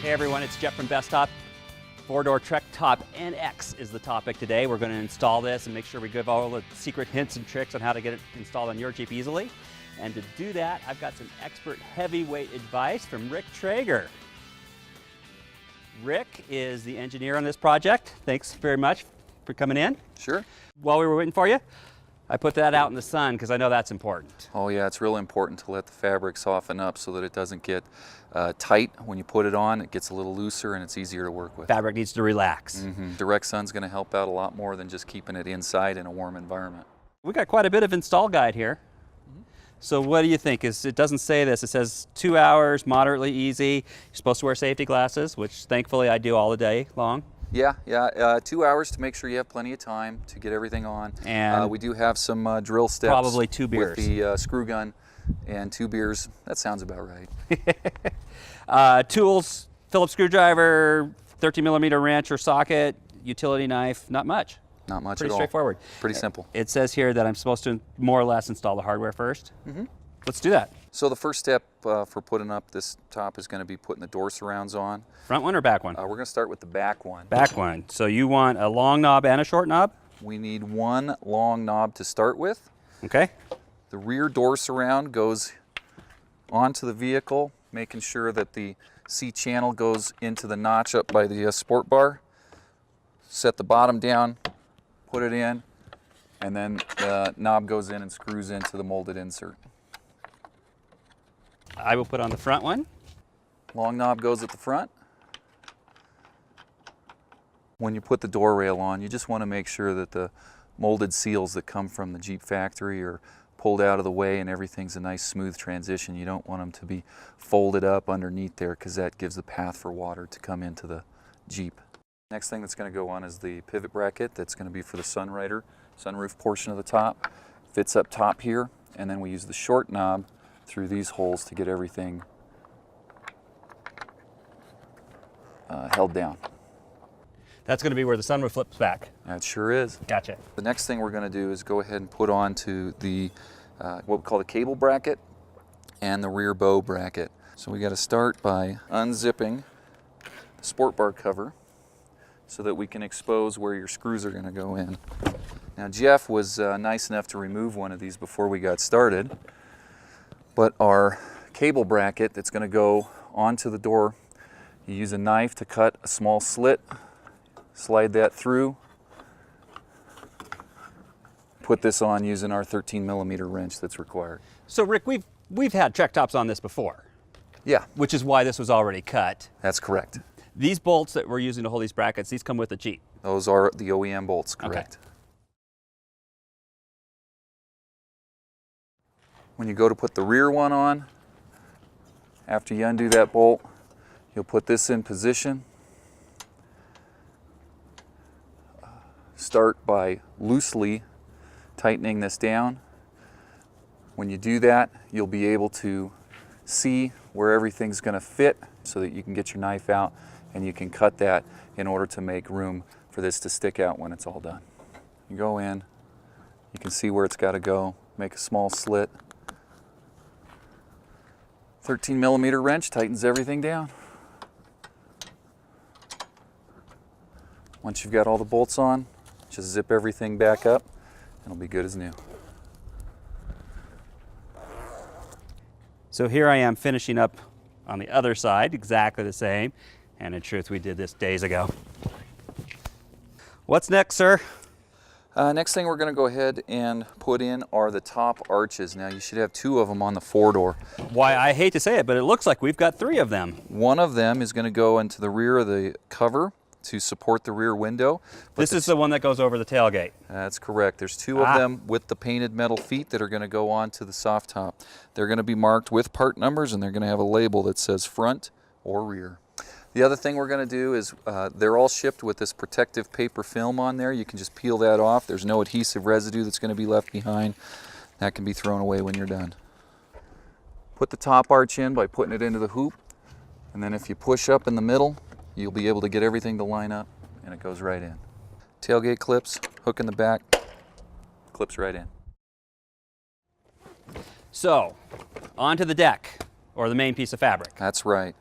Hey everyone, it's Jeff from Bestop. Four-door Trektop NX is the topic today. We're going to install this and make sure we give all the secret hints and tricks on how to get it installed on your Jeep easily. And to do that, I've got some expert heavyweight advice from Rick Traeger. Rick is the engineer on this project. Thanks very much for coming in. Sure. While we were waiting for you, I put that out in the sun because I know that's important. Oh yeah, it's really important to let the fabric soften up so that it doesn't get tight when you put it on. It gets a little looser and it's easier to work with. Fabric needs to relax. Direct sun's going to help out a lot more than just keeping it inside in a warm environment. We got quite a bit of install guide here. So what do you think? It doesn't say this. It says 2 hours, moderately easy. You're supposed to wear safety glasses, which thankfully I do all the day long. Yeah, 2 hours to make sure you have plenty of time to get everything on. And we do have some drill steps. Probably 2 beers. With the screw gun and 2 beers. That sounds about right. Tools, Phillips screwdriver, 13mm wrench or socket, utility knife, not much. Not much Pretty at all. straightforward. Pretty simple. It says here that I'm supposed to more or less install the hardware first. Let's do that. So the first step for putting up this top is going to be putting the door surrounds on. Front one or back one? We're going to start with the back one. Back one. So you want a long knob and a short knob? We need one long knob to start with. Okay. The rear door surround goes onto the vehicle, making sure that the C channel goes into the notch up by the sport bar. Set the bottom down, put it in, and then the knob goes in and screws into the molded insert. I will put on the front one. Long knob goes at the front. When you put the door rail on, you just want to make sure that the molded seals that come from the Jeep factory are pulled out of the way and everything's a nice smooth transition. You don't want them to be folded up underneath there because that gives the path for water to come into the Jeep. Next thing that's going to go on is the pivot bracket that's going to be for the sunroof portion of the top. Fits up top here, and then we use the short knob through these holes to get everything held down. That's going to be where the sunroof flips back. That sure is. Gotcha. The next thing we're going to do is go ahead and put onto the what we call the cable bracket and the rear bow bracket. So we got to start by unzipping the sport bar cover so that we can expose where your screws are going to go in. Now Jeff was nice enough to remove one of these before we got started, but our cable bracket that's going to go onto the door, you use a knife to cut a small slit, slide that through, put this on using our 13mm wrench that's required. So Rick, we've had Trektops on this before. Yeah. Which is why this was already cut. That's correct. These bolts that we're using to hold these brackets, these come with the Jeep. Those are the OEM bolts, correct. Okay. When you go to put the rear one on, after you undo that bolt, you'll put this in position. Start by loosely tightening this down. When you do that, you'll be able to see where everything's going to fit so that you can get your knife out and you can cut that in order to make room for this to stick out when it's all done. You go in, you can see where it's got to go, make a small slit. 13mm wrench tightens everything down. Once you've got all the bolts on, just zip everything back up and it'll be good as new. So here I am finishing up on the other side, exactly the same. And in truth, we did this days ago. What's next, sir? Next thing we're going to go ahead and put in are the top arches. Now you should have 2 of them on the 4-door. Why, I hate to say it, but it looks like we've got 3 of them. One of them is going to go into the rear of the cover to support the rear window. This is the one that goes over the tailgate. That's correct. There's 2 of them with the painted metal feet that are going to go onto the soft top. They're going to be marked with part numbers and they're going to have a label that says front or rear. The other thing we're going to do is they're all shipped with this protective paper film on there. You can just peel that off. There's no adhesive residue that's going to be left behind. That can be thrown away when you're done. Put the top arch in by putting it into the hoop, and then if you push up in the middle, you'll be able to get everything to line up and it goes right in. Tailgate clips, hook in the back, clips right in. So, onto the deck, or the main piece of fabric. That's right.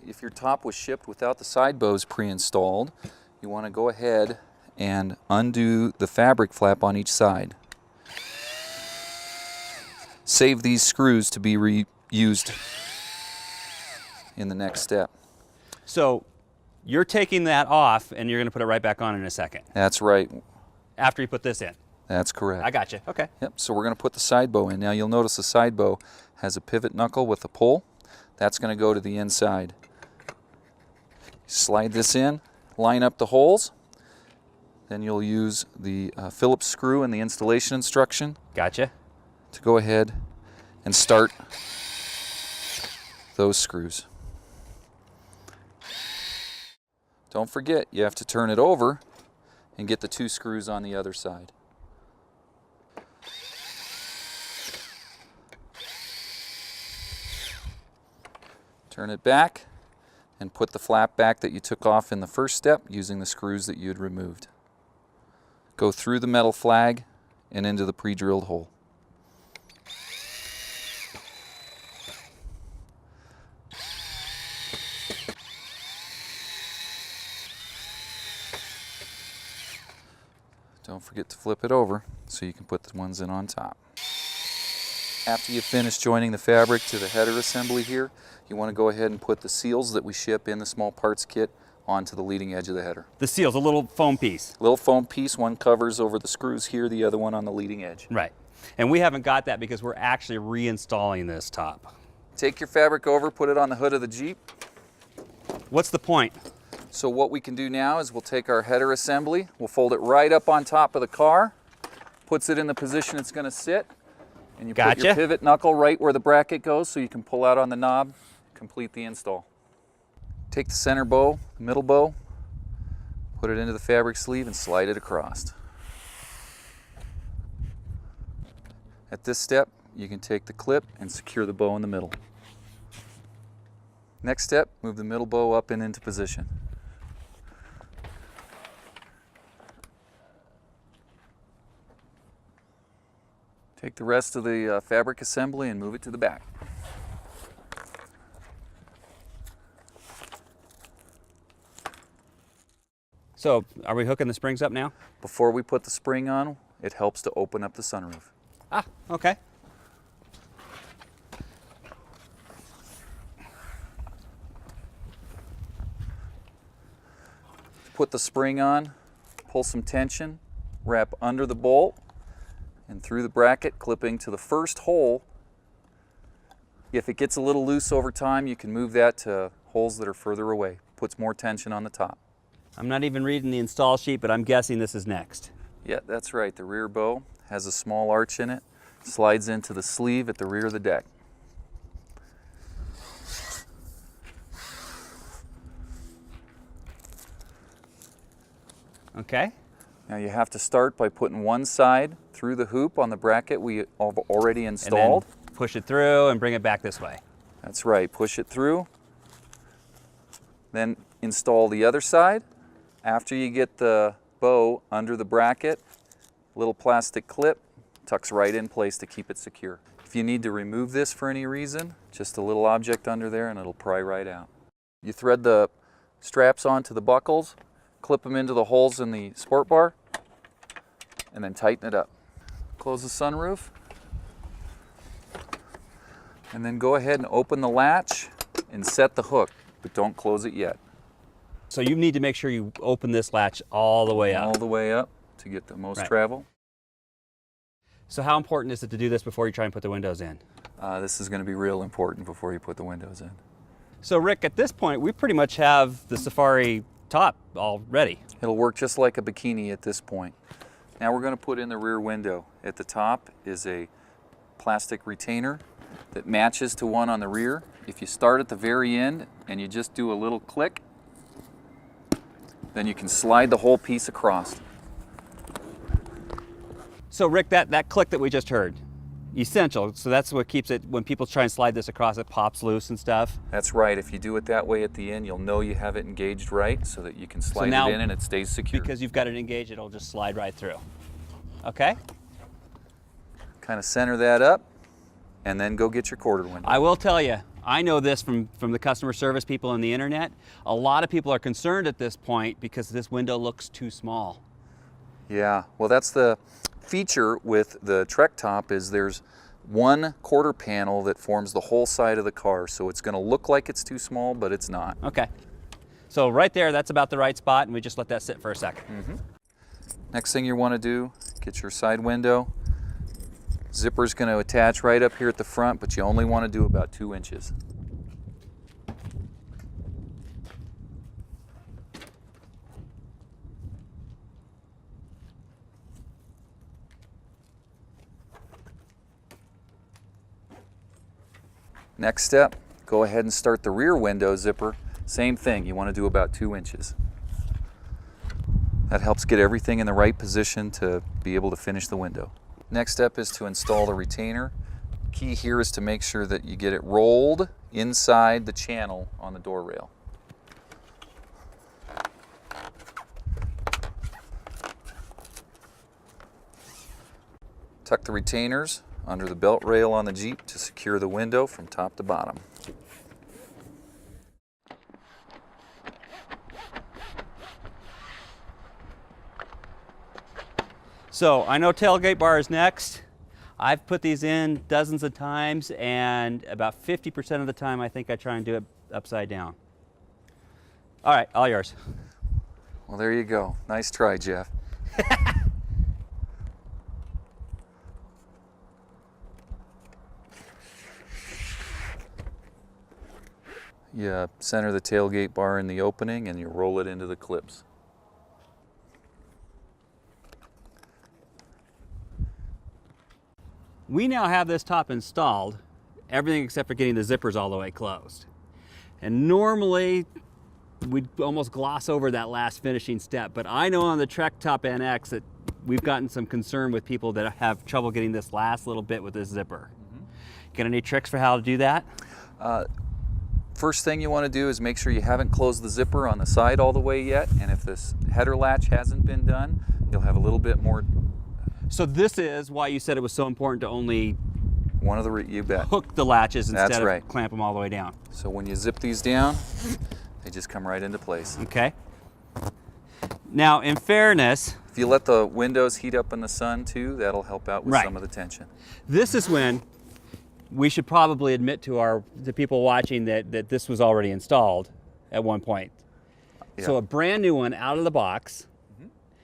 If your top was shipped without the side bows pre-installed, you want to go ahead and undo the fabric flap on each side. Save these screws to be reused in the next step. So you're taking that off and you're going to put it right back on in a second. That's right. After you put this in. That's correct. I got you. Okay. Yep, so we're going to put the side bow in. Now you'll notice the side bow has a pivot knuckle with a pull. That's going to go to the inside. Slide this in, line up the holes. Then you'll use the Phillips screw in the installation instruction. Gotcha. To go ahead and start those screws. Don't forget, you have to turn it over and get the 2 screws on the other side. Turn it back and put the flap back that you took off in the first step using the screws that you had removed. Go through the metal flag and into the pre-drilled hole. Don't forget to flip it over so you can put the ones in on top. After you finish joining the fabric to the header assembly here, you want to go ahead and put the seals that we ship in the small parts kit onto the leading edge of the header. The seals, a little foam piece. Little foam piece, one covers over the screws here, the other one on the leading edge. Right. And we haven't got that because we're actually reinstalling this top. Take your fabric over, put it on the hood of the Jeep. What's the point? So what we can do now is we'll take our header assembly, we'll fold it right up on top of the car, puts it in the position it's going to sit, and you put your pivot knuckle right where the bracket goes so you can pull out on the knob, complete the install. Take the center bow, the middle bow, put it into the fabric sleeve and slide it across. At this step, you can take the clip and secure the bow in the middle. Next step, move the middle bow up and into position. Take the rest of the fabric assembly and move it to the back. So, are we hooking the springs up now? Before we put the spring on, it helps to open up the sunroof. Ah, okay. Put the spring on, pull some tension, wrap under the bolt and through the bracket, clipping to the first hole. If it gets a little loose over time, you can move that to holes that are further away. Puts more tension on the top. I'm not even reading the install sheet, but I'm guessing this is next. Yeah, that's right. The rear bow has a small arch in it, slides into the sleeve at the rear of the deck. Okay. Now you have to start by putting one side through the hoop on the bracket we have already installed. And then push it through and bring it back this way. That's right. Push it through. Then install the other side. After you get the bow under the bracket, little plastic clip tucks right in place to keep it secure. If you need to remove this for any reason, just a little object under there and it'll pry right out. You thread the straps onto the buckles, clip them into the holes in the sport bar, and then tighten it up. Close the sunroof, and then go ahead and open the latch and set the hook, but don't close it yet. So you need to make sure you open this latch all the way up. All the way up to get the most travel. So how important is it to do this before you try and put the windows in? This is going to be real important before you put the windows in. So Rick, at this point, we pretty much have the Safari top all ready. It'll work just like a bikini at this point. Now we're going to put in the rear window. At the top is a plastic retainer that matches to one on the rear. If you start at the very end and you just do a little click, then you can slide the whole piece across. So Rick, that click that we just heard, essential. So that's what keeps it, when people try and slide this across, it pops loose and stuff. That's right. If you do it that way at the end, you'll know you have it engaged right so that you can slide it in and it stays secure. Because you've got it engaged, it'll just slide right through. Okay? Kind of center that up and then go get your quarter window. I will tell you, I know this from the customer service people on the internet. A lot of people are concerned at this point because this window looks too small. Yeah, well, that's the feature with the Trektop, is there's one quarter panel that forms the whole side of the car, so it's going to look like it's too small, but it's not. Okay. So right there, that's about the right spot, and we just let that sit for a second. Next thing you want to do, get your side window. Zipper's going to attach right up here at the front, but you only want to do about 2 inches. Next step, go ahead and start the rear window zipper. Same thing, you want to do about 2 inches. That helps get everything in the right position to be able to finish the window. Next step is to install the retainer. Key here is to make sure that you get it rolled inside the channel on the door rail. Tuck the retainers under the belt rail on the Jeep to secure the window from top to bottom. So I know tailgate bar is next. I've put these in dozens of times, and about 50% of the time I think I try and do it upside down. All right, all yours. Well, there you go. Nice try, Jeff. You center the tailgate bar in the opening and you roll it into the clips. We now have this top installed, everything except for getting the zippers all the way closed. And normally we'd almost gloss over that last finishing step, but I know on the Trektop NX that we've gotten some concern with people that have trouble getting this last little bit with this zipper. Got any tricks for how to do that? First thing you want to do is make sure you haven't closed the zipper on the side all the way yet, and if this header latch hasn't been done, you'll have a little bit more. So this is why you said it was so important to only One of the, you bet. hook the latches instead That's right. of clamp them all the way down. So when you zip these down, they just come right into place. Okay. Now, in fairness, If you let the windows heat up in the sun too, that'll help out with Right. some of the tension. this is when we should probably admit to the people watching that this was already installed at one point. So Yeah. a brand new one out of the box,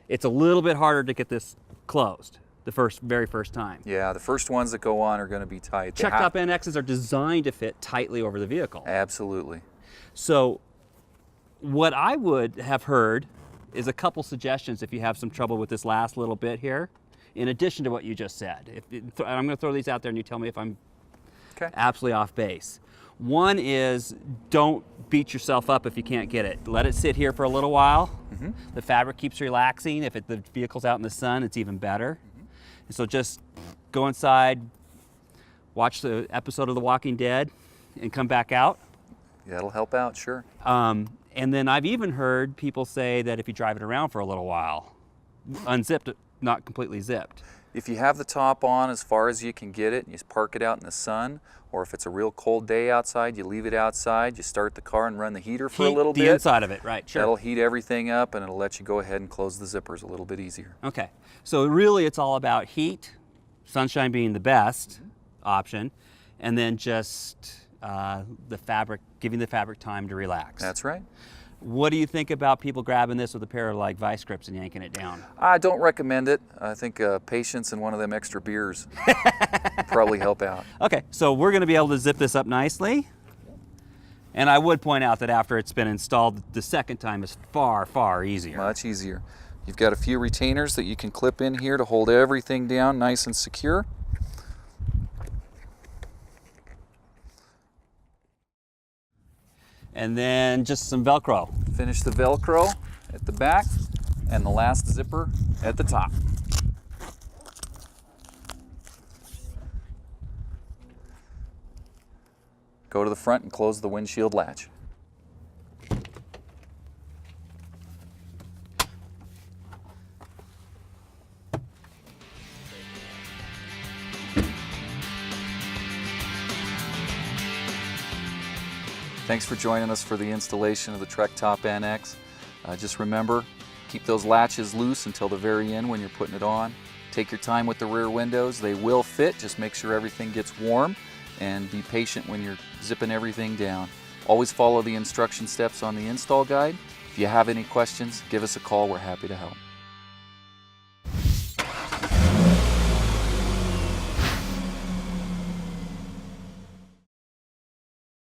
it's a little bit harder to get this closed the very first time. Yeah, the first ones that go on are going to be tight. They Trektop NXs are designed to fit tightly over the vehicle. Absolutely. So what I would have heard is a couple suggestions if you have some trouble with this last little bit here, in addition to what you just said. I'm going to throw these out there and you tell me if I'm Okay. absolutely off base. One is don't beat yourself up if you can't get it. Let it sit here for a little while. The fabric keeps relaxing. If the vehicle's out in the sun, it's even better. And so just go inside, watch the episode of The Walking Dead, and come back out. That'll help out, sure. And then I've even heard people say that if you drive it around for a little while, unzipped, not completely zipped. If you have the top on as far as you can get it, and you park it out in the sun, or if it's a real cold day outside, you leave it outside, you start the car and run the heater for a little the bit. inside of it, right, sure. That'll heat everything up and it'll let you go ahead and close the zippers a little bit easier. Okay, so really it's all about heat, sunshine being the best option, and then just the fabric, giving the fabric time to relax. That's right. What do you think about people grabbing this with a pair of like vice grips and yanking it down? I don't recommend it. I think patience and one of them extra beers would probably help out. Okay, so we're going to be able to zip this up nicely. And I would point out that after it's been installed, the second time is far, far easier. Much easier. You've got a few retainers that you can clip in here to hold everything down nice and secure. And then just some Velcro. Finish the Velcro at the back and the last zipper at the top. Go to the front and close the windshield latch. Thanks for joining us for the installation of the Trektop NX. Just remember, keep those latches loose until the very end when you're putting it on. Take your time with the rear windows. They will fit. Just make sure everything gets warm and be patient when you're zipping everything down. Always follow the instruction steps on the install guide. If you have any questions, give us a call. We're happy to help.